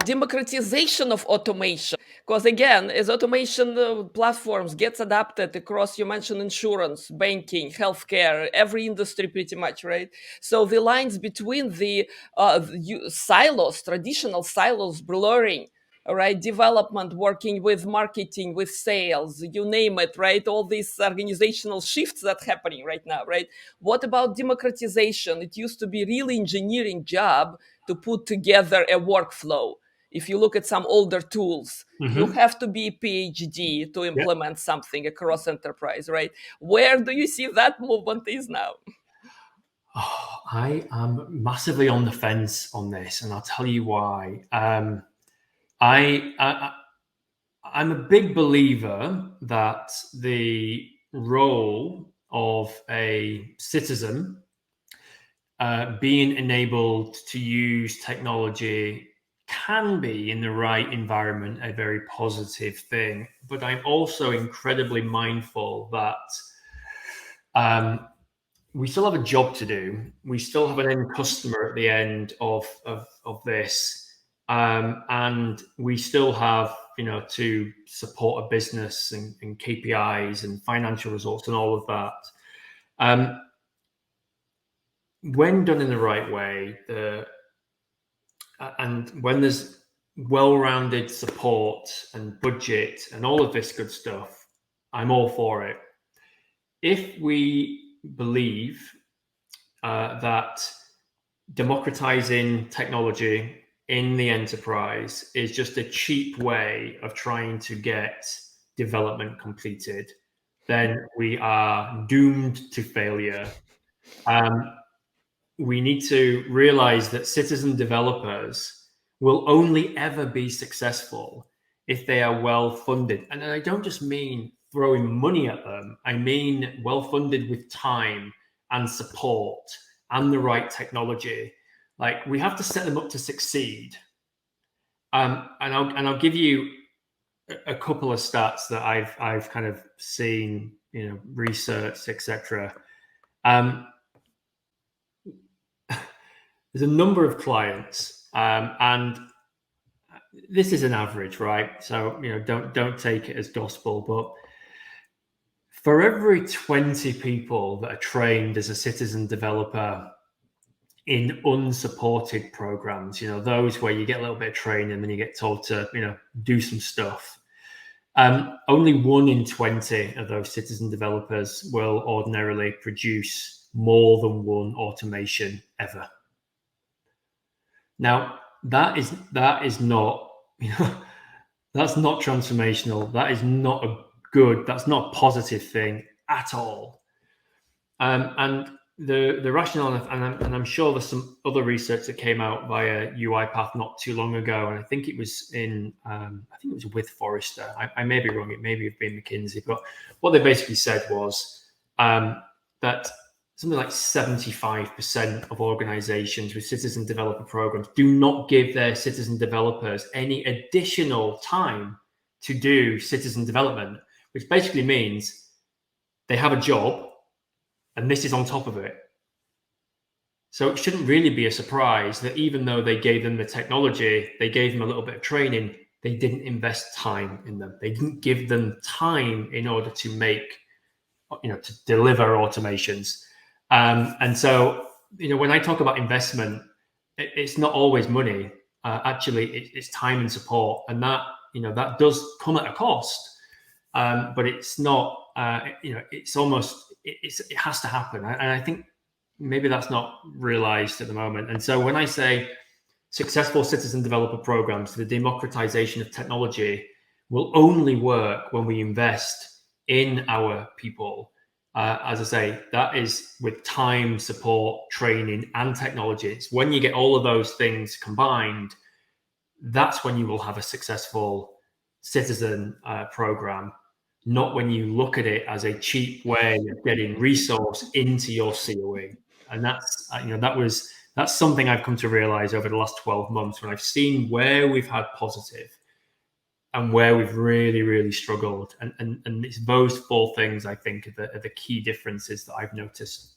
democratization of automation. Because again, as automation platforms gets adapted across, you mentioned insurance, banking, healthcare, every industry pretty much, right? So the lines between the silos, traditional silos, blurring, right? Development, working with marketing, with sales, you name it, right? All these organizational shifts that happening right now, right? What about democratization? It used to be really engineering job to put together a workflow. If you look at some older tools, you have to be a PhD to implement something across enterprise, right? Where do you see that movement is now? Oh, I am massively on the fence on this, and I'll tell you why. I'm a big believer that the role of a citizen being enabled to use technology can be, in the right environment, a very positive thing. But I'm also incredibly mindful that we still have a job to do. We still have an end customer at the end of this. And we still have, to support a business and KPIs and financial results and all of that. When done in the right way, and when there's well-rounded support and budget and all of this good stuff, I'm all for it. If we believe that democratizing technology in the enterprise is just a cheap way of trying to get development completed, then we are doomed to failure. We need to realize that citizen developers will only ever be successful if they are well funded. And I don't just mean throwing money at them, I mean well funded with time and support and the right technology. Like, we have to set them up to succeed. And I'll give you a couple of stats that I've kind of seen, researched, etc. There's a number of clients, and this is an average, right? So don't take it as gospel, but for every 20 people that are trained as a citizen developer in unsupported programs, those where you get a little bit of training and then you get told to, do some stuff. Only 1 in 20 of those citizen developers will ordinarily produce more than one automation ever. Now, that is not, that's not transformational. That is not that's not a positive thing at all. And the rationale, and I'm sure there's some other research that came out via UiPath not too long ago, and I think it was with Forrester. I may be wrong. It may have been McKinsey, but what they basically said was that something like 75% of organizations with citizen developer programs do not give their citizen developers any additional time to do citizen development, which basically means they have a job and this is on top of it. So it shouldn't really be a surprise that even though they gave them the technology, they gave them a little bit of training, they didn't invest time in them. They didn't give them time in order to make, to deliver automations. And so, when I talk about investment, it's not always money. Actually, it's time and support, and that that does come at a cost. But it's not. It's almost. It has to happen, and I think maybe that's not realized at the moment. And so, when I say successful citizen developer programs, the democratization of technology will only work when we invest in our people. As I say, that is with time, support, training, and technology. It's when you get all of those things combined, that's when you will have a successful citizen program, not when you look at it as a cheap way of getting resource into your COE. And that's, that's something I've come to realize over the last 12 months when I've seen where we've had positive and where we've really, really struggled. And it's those 4 things, I think, are the key differences that I've noticed.